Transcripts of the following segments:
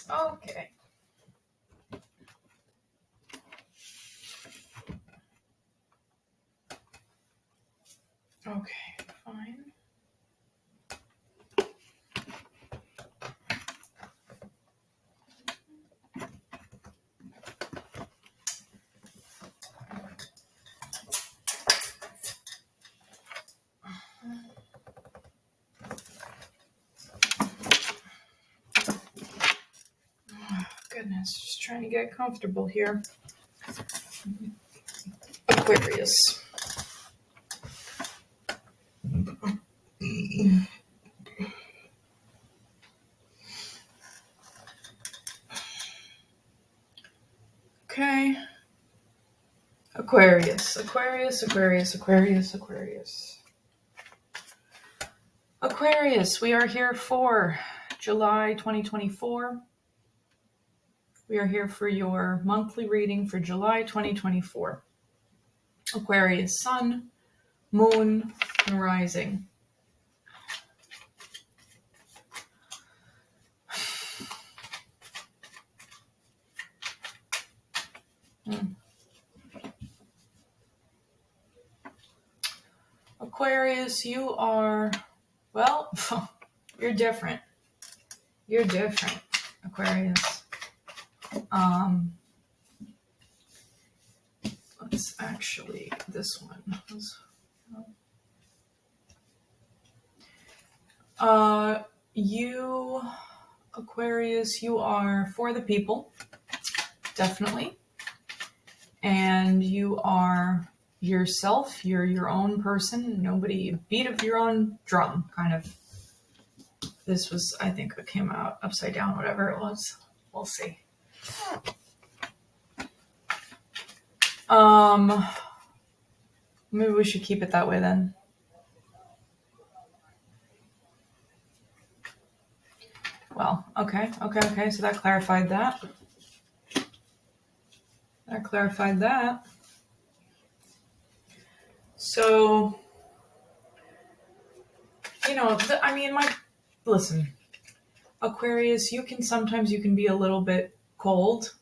Okay. Okay, fine. Goodness, just trying to get comfortable here. Aquarius. Okay. Aquarius, Aquarius, Aquarius, Aquarius, Aquarius. Aquarius, we are here for July 2024. We are here for your monthly reading for July 2024. Aquarius, sun, moon, and rising. Aquarius, you are, well, you're different. You're different, Aquarius. Let's actually, this one. You, Aquarius, you are for the people, definitely. And you are yourself, you're your own person, nobody, beat of your own drum, kind of. This was, I think it came out upside down, whatever it was. We'll see. Maybe we should keep it that way then. Well, okay, so that clarified that. So, listen, Aquarius, you can be a little bit cold.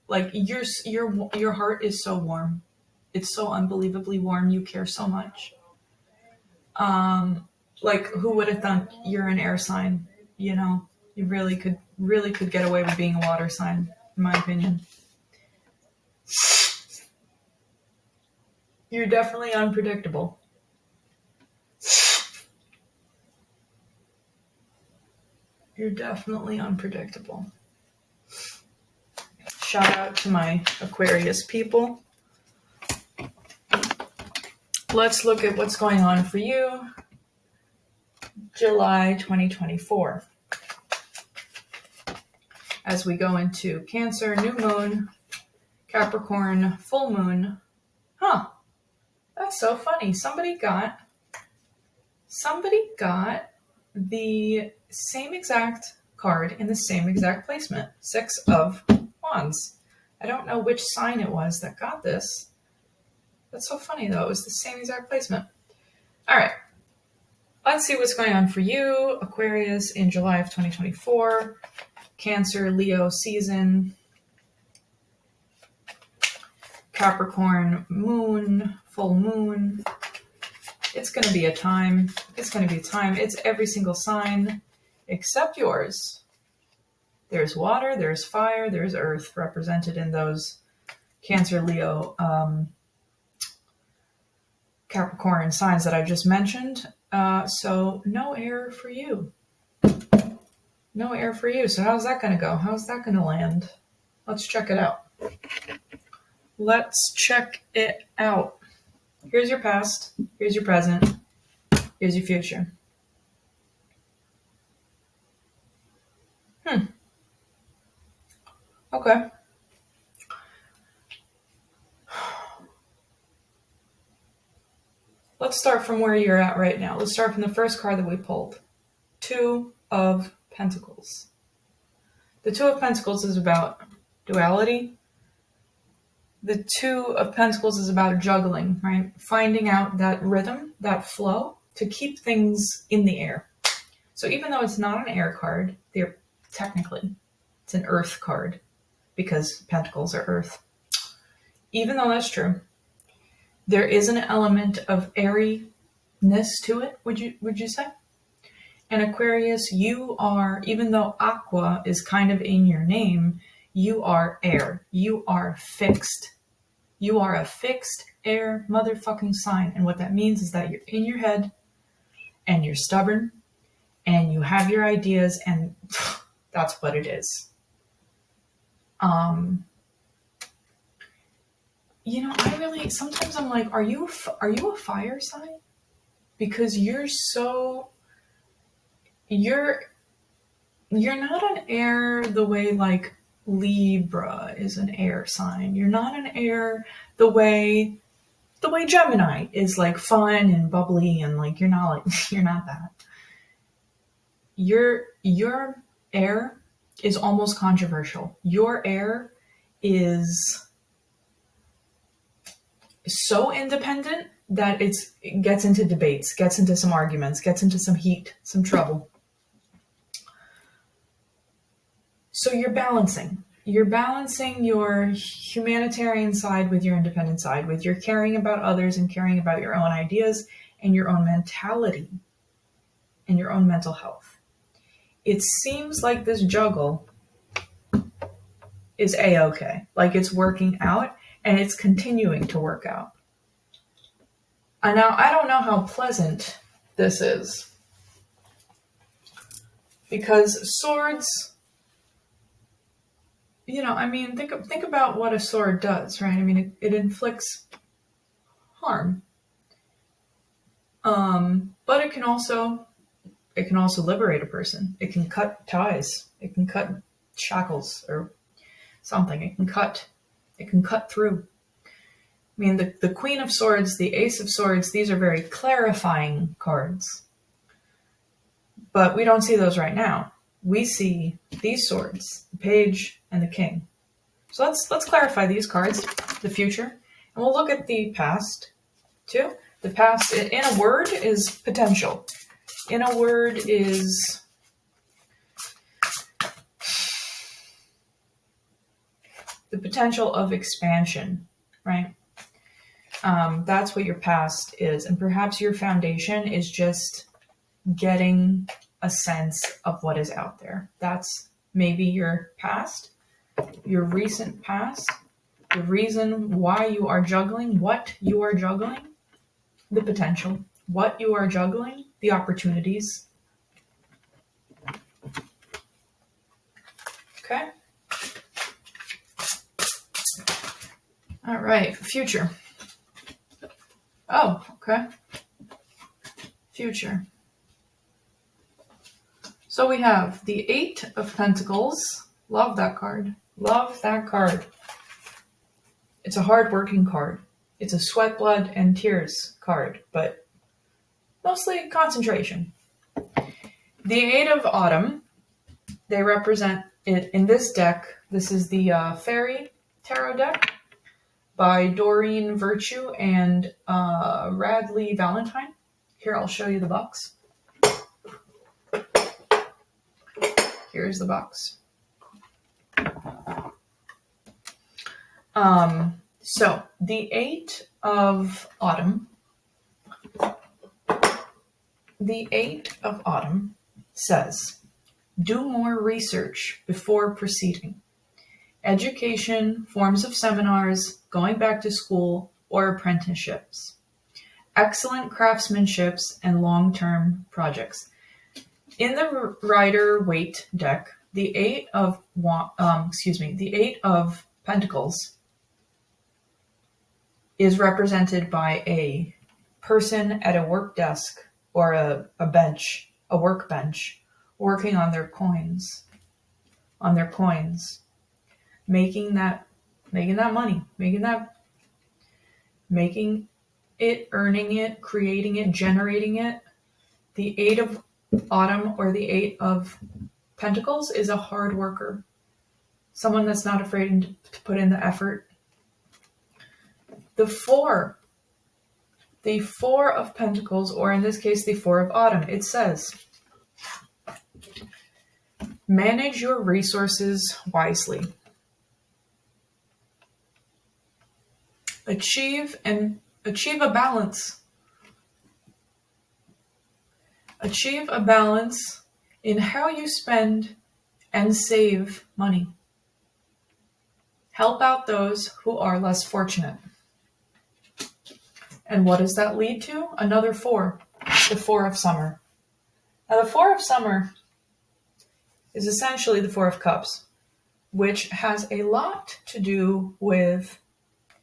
Like your heart is so warm. It's so unbelievably warm. You care so much. Like who would have thought you're an air sign? You know, you really could get away with being a water sign, in my opinion. You're definitely unpredictable. You're definitely unpredictable. Shout out to my Aquarius people. Let's look at what's going on for you. July 2024. As we go into Cancer, new moon, Capricorn, full moon. Huh. That's so funny. Somebody got the same exact card in the same exact placement. 6 of Wands. I don't know which sign it was that got this. That's so funny though. It was the same exact placement. All right. Let's see what's going on for you, Aquarius, in July of 2024. Cancer, Leo season. Capricorn moon, full moon. It's going to be a time. It's every single sign except yours. There's water, there's fire, there's earth represented in those Cancer, Leo, Capricorn signs that I just mentioned. So no air for you. No air for you. So how's that going to go? How's that going to land? Let's check it out. Here's your past. Here's your present. Here's your future. Okay. Let's start from where you're at right now. Let's start from the first card that we pulled. 2 of Pentacles. The 2 of Pentacles is about duality. The 2 of Pentacles is about juggling, right? Finding out that rhythm, that flow, to keep things in the air. So even though it's not an air card, they're technically It's an earth card because pentacles are earth. Even though that's true, there is an element of airiness to it, would you say? And Aquarius, you are, even though aqua is kind of in your name, you are air. You are fixed. You are a fixed air motherfucking sign. And what that means is that you're in your head and you're stubborn and you have your ideas, and that's what it is. You know, sometimes I'm like, are you a fire sign? Because you're not an air the way like Libra is an air sign. You're not an air the way Gemini is like fun and bubbly, and like you're not that. Your air is almost controversial. Your air is so independent that it gets into debates, gets into some arguments, gets into some heat, some trouble. So you're balancing your humanitarian side with your independent side, with your caring about others and caring about your own ideas and your own mentality and your own mental health. It seems like this juggle is a-okay, like it's working out and it's continuing to work out. And now I don't know how pleasant this is, because swords, you know, I mean, think about what a sword does, right? I mean, it inflicts harm, but it can also liberate a person. It can cut ties. It can cut shackles or something. It can cut through. I mean, the Queen of Swords, the Ace of Swords, these are very clarifying cards. But we don't see those right now. We see these swords, the Page and the King. So let's clarify these cards, the future, and we'll look at the past too. The past, in a word, is potential. In a word is the potential of expansion, right? That's what your past is. And perhaps your foundation is just getting a sense of what is out there. That's maybe your past, your recent past, the reason why you are juggling, what you are juggling, the potential, what you are juggling, the opportunities. Okay. All right, future. Oh, okay. Future. So we have the Eight of Pentacles. Love that card. Love that card. It's a hard-working card. It's a sweat, blood, and tears card, but mostly concentration. The Eight of Autumn, they represent it in this deck. This is the Fairy Tarot deck by Doreen Virtue and Radley Valentine. Here, I'll show you the box. Here's the box. So the Eight of Autumn. The Eight of Autumn says, do more research before proceeding. Education, forms of seminars, going back to school, or apprenticeships. Excellent craftsmanships and long-term projects. In the Rider-Waite deck, the Eight of Pentacles is represented by a person at a work desk or a workbench, working on their coins, making that money, making it, earning it, creating it, generating it. The Eight of Autumn or the Eight of Pentacles is a hard worker, someone that's not afraid to put in the effort. The Four of Pentacles, or in this case, the Four of Autumn, it says, Manage your resources wisely. Achieve a balance. Achieve a balance in how you spend and save money. Help out those who are less fortunate. And what does that lead to? Another 4, the 4 of summer. Now the 4 of summer is essentially the 4 of cups, which has a lot to do with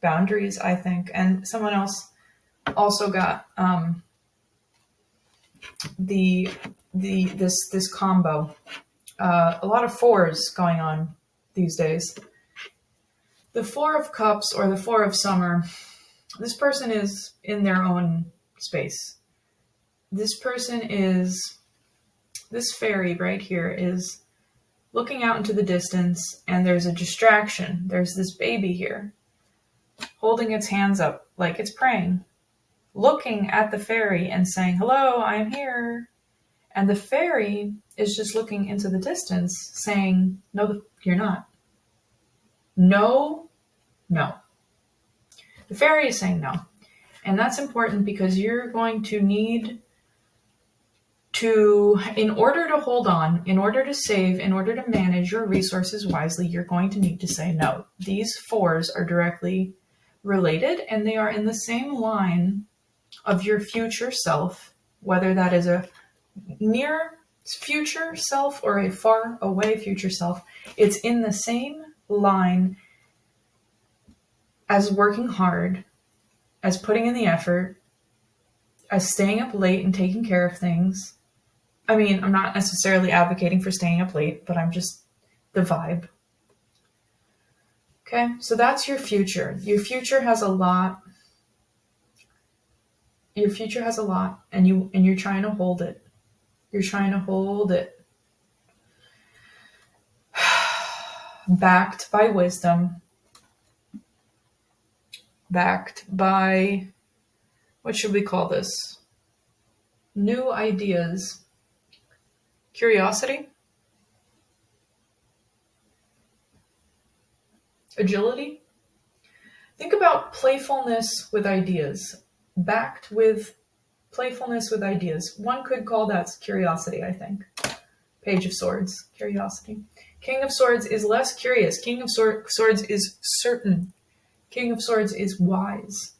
boundaries, I think. And someone else also got this combo. A lot of 4s going on these days. The 4 of cups or the 4 of summer, this person is in their own space. This fairy right here is looking out into the distance, and there's a distraction. There's this baby here holding its hands up like it's praying, looking at the fairy and saying, "Hello, I'm here." And the fairy is just looking into the distance saying, "No, you're not. No, no." The fairy is saying no. And that's important because you're going to need to, in order to hold on, in order to save, in order to manage your resources wisely, you're going to need to say no. These 4s are directly related, and they are in the same line of your future self, whether that is a near future self or a far away future self. It's in the same line as working hard, as putting in the effort, as staying up late and taking care of things. I mean, I'm not necessarily advocating for staying up late, but I'm just the vibe. Okay, so that's your future. Your future has a lot. Your future has a lot, and you're trying to hold it. You're trying to hold it. Backed by wisdom. Backed by, what should we call this? New ideas. Curiosity. Agility. Think about playfulness with ideas. Backed with playfulness with ideas. One could call that curiosity, I think. Page of Swords. Curiosity. King of Swords is less curious. King of Swords is certain. King of Swords is wise.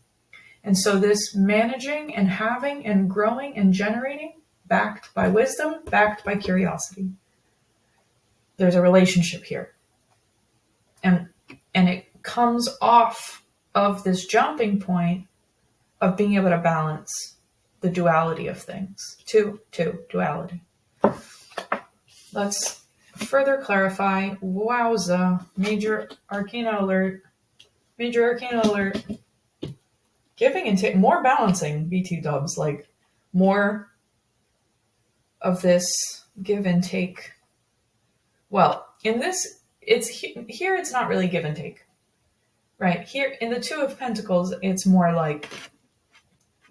And so this managing and having and growing and generating, backed by wisdom, backed by curiosity. There's a relationship here. And it comes off of this jumping point of being able to balance the duality of things. Two, duality. Let's further clarify. Wowza. Major Arcana alert. Major Arcana alert. Giving and more balancing, BT dubs, like more of this give and take. Well, in this, here it's not really give and take. Right? Here, in the 2 of Pentacles, it's more like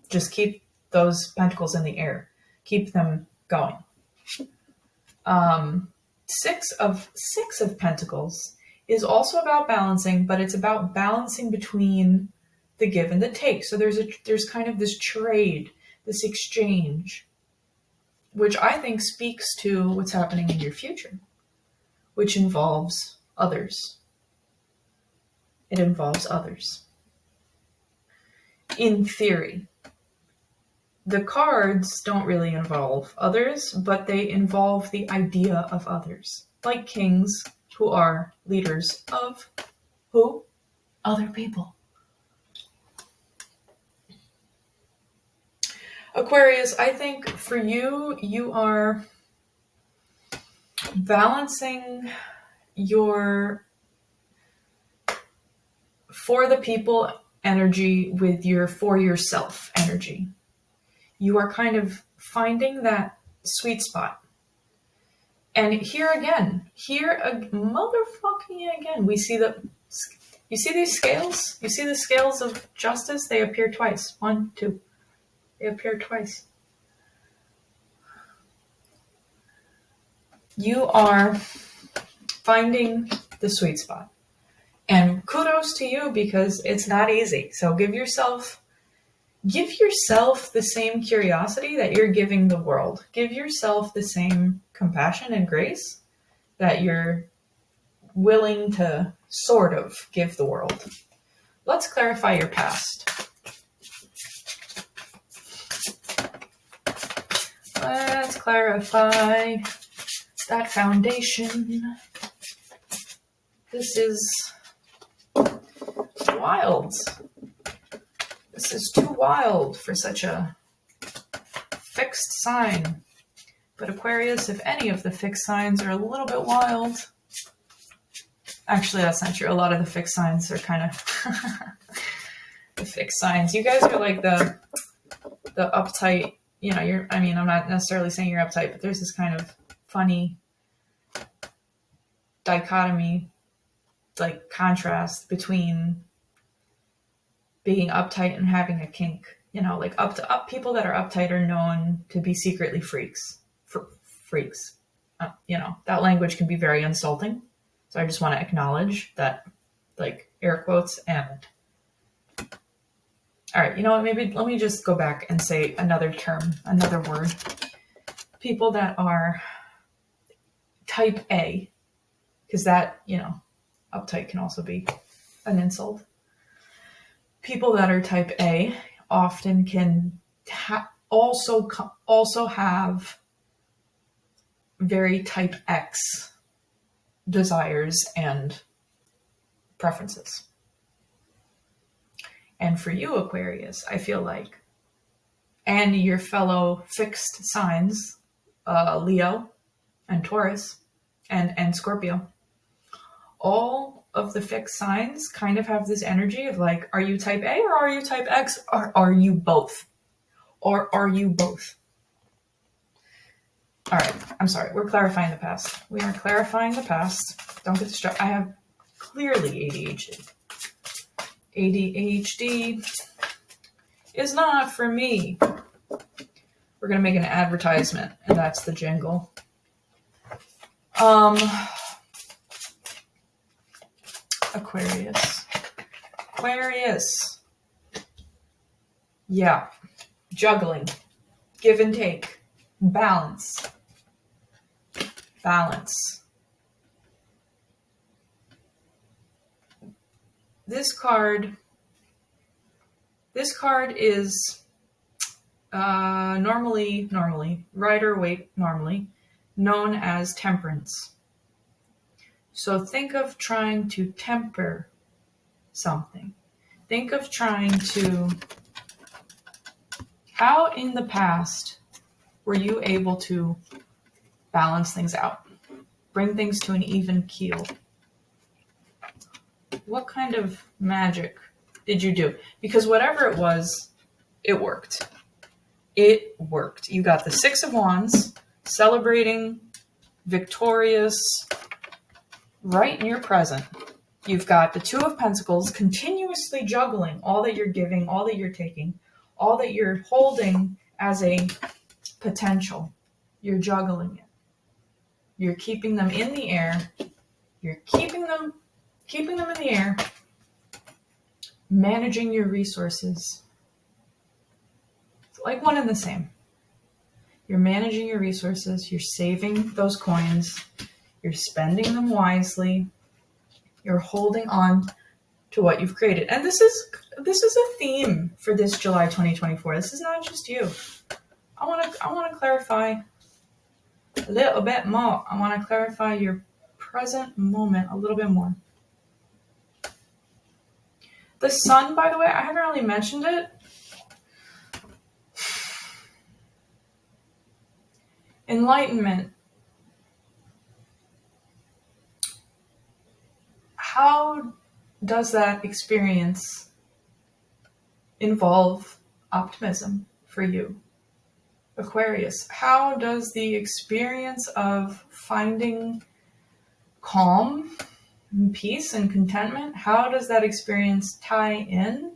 just keep those pentacles in the air. Keep them going. 6 of Pentacles is also about balancing, but it's about balancing between the give and the take. So there's kind of this trade, this exchange, which I think speaks to what's happening in your future, which involves others. It involves others. In theory, the cards don't really involve others, but they involve the idea of others, like kings who are leaders of who? Other people. Aquarius, I think for you, you are balancing your for the people energy with your for yourself energy. You are kind of finding that sweet spot. And here motherfucking again, we see you see these scales? You see the scales of justice? They appear twice. 1, 2. They appear twice. You are finding the sweet spot. And kudos to you because it's not easy. So give yourself the same curiosity that you're giving the world. Give yourself the same compassion and grace that you're willing to sort of give the world. Let's clarify your past. Let's clarify that foundation. This is wild. This is too wild for such a fixed sign. But Aquarius, if any of the fixed signs are a little bit wild, actually that's not true. A lot of the fixed signs are kind of the fixed signs. You guys are like the uptight, you know, I'm not necessarily saying you're uptight, but there's this kind of funny dichotomy, like contrast between being uptight and having a kink. You know, like people that are uptight are known to be secretly freaks. Freaks. You know, that language can be very insulting. So I just want to acknowledge that, like, air quotes. And all right, you know what? Maybe let me just go back and say another term, another word. People that are type A, because that, you know, uptight can also be an insult. People that are type A often can also have very type X desires and preferences. And for you, Aquarius, I feel like, and your fellow fixed signs, Leo and Taurus and Scorpio, all of the fixed signs kind of have this energy of like, are you type A or are you type X, or are you both? Or are you both? All right, I'm sorry. We're clarifying the past. We are clarifying the past. Don't get distracted. I have clearly ADHD. ADHD is not for me. We're going to make an advertisement, and that's the jingle. Aquarius. Yeah. Juggling. Give and take. Balance. This card is normally known as temperance. So think of trying to temper something. Think of trying to, how in the past were you able to balance things out, bring things to an even keel? What kind of magic did you do? Because whatever it was, it worked. It worked. You got the Six of Wands, celebrating, victorious, right in your present. You've got the Two of Pentacles, continuously juggling all that you're giving, all that you're taking, all that you're holding as a potential. You're juggling it. You're keeping them in the air. You're keeping them in the air, managing your resources. It's like one and the same. You're managing your resources. You're saving those coins. You're spending them wisely. You're holding on to what you've created. And this is a theme for this July 2024. This is not just you. I want to clarify a little bit more. I want to clarify your present moment a little bit more. The sun, by the way, I haven't really mentioned it. Enlightenment. How does that experience involve optimism for you, Aquarius? How does the experience of finding calm and peace and contentment, how does that experience tie in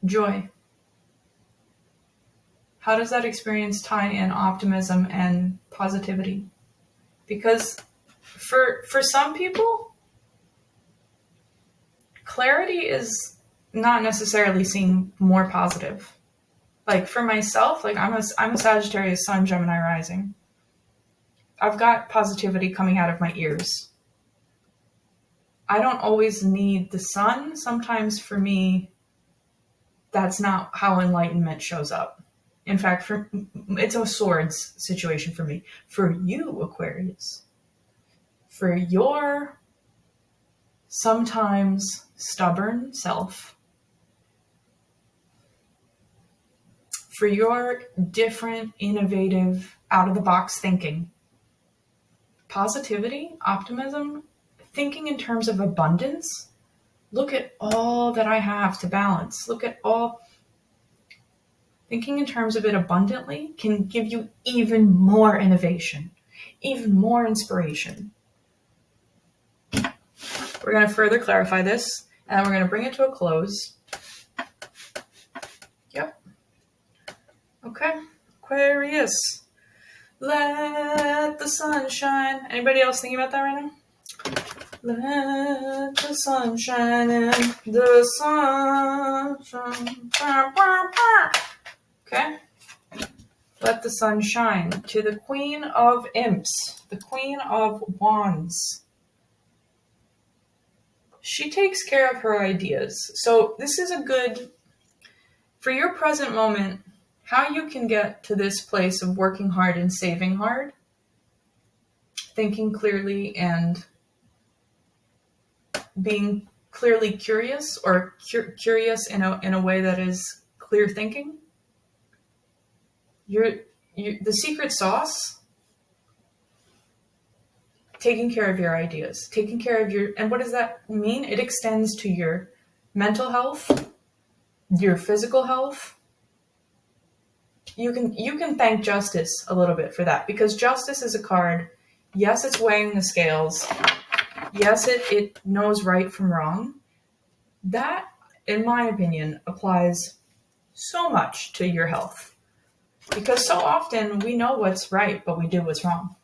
joy? how does that experience tie in optimism and positivity? Because for some people, clarity is not necessarily seeing more positive. Like for myself, like I'm a Sagittarius Sun, Gemini rising. I've got positivity coming out of my ears. I don't always need the sun. Sometimes for me, that's not how enlightenment shows up. In fact, it's a swords situation for me. For you, Aquarius, for your sometimes stubborn self, for your different, innovative, out-of-the-box thinking, positivity, optimism, thinking in terms of abundance. Look at all that I have to balance. Look at all. Thinking in terms of it abundantly can give you even more innovation, even more inspiration. We're going to further clarify this, and we're going to bring it to a close. Yep. Okay. Aquarius. Let the sun shine. Anybody else thinking about that right now? Let the sun shine in. The sun shine. Okay? Let the sun shine. To the Queen of Imps, the Queen of Wands. She takes care of her ideas. So this is a good, for your present moment, how you can get to this place of working hard and saving hard, thinking clearly and being clearly curious, or curious in a way that is clear thinking. The secret sauce, taking care of your ideas, taking care of and what does that mean? It extends to your mental health, your physical health. You can thank justice a little bit for that, because justice is a card. Yes, it's weighing the scales. Yes, it knows right from wrong. That, in my opinion, applies so much to your health. Because so often we know what's right, but we do what's wrong.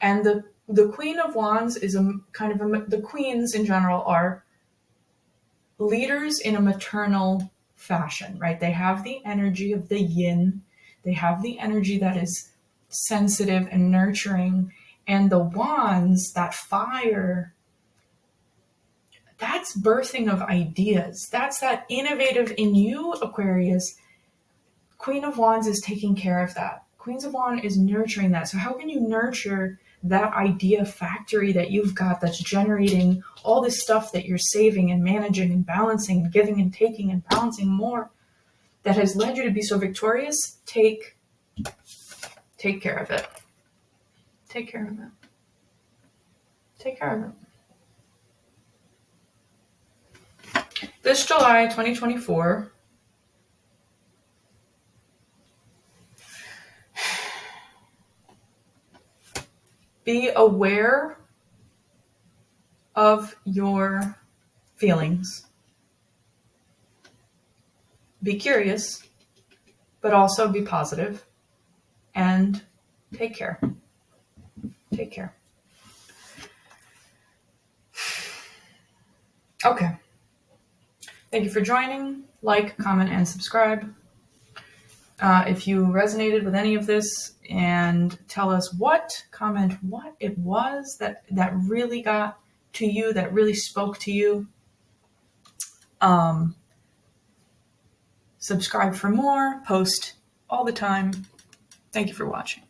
And the Queen of Wands is the queens in general are leaders in a maternal fashion, right? They have the energy of the yin. They have the energy that is sensitive and nurturing. And the wands, that fire, that's birthing of ideas. That's that innovative in you, Aquarius. Queen of Wands is taking care of that. Queens of Wands is nurturing that. So how can you nurture that idea factory that you've got that's generating all this stuff that you're saving and managing and balancing and giving and taking and balancing more, that has led you to be so victorious? Take care of it. Take care of it. Take care of it. This July 2024, be aware of your feelings. Be curious, but also be positive, and take care. Take care. Okay. Thank you for joining. Like, comment, and subscribe. If you resonated with any of this, and tell us what it was that really got to you, that really spoke to you. Subscribe for more, post all the time. Thank you for watching.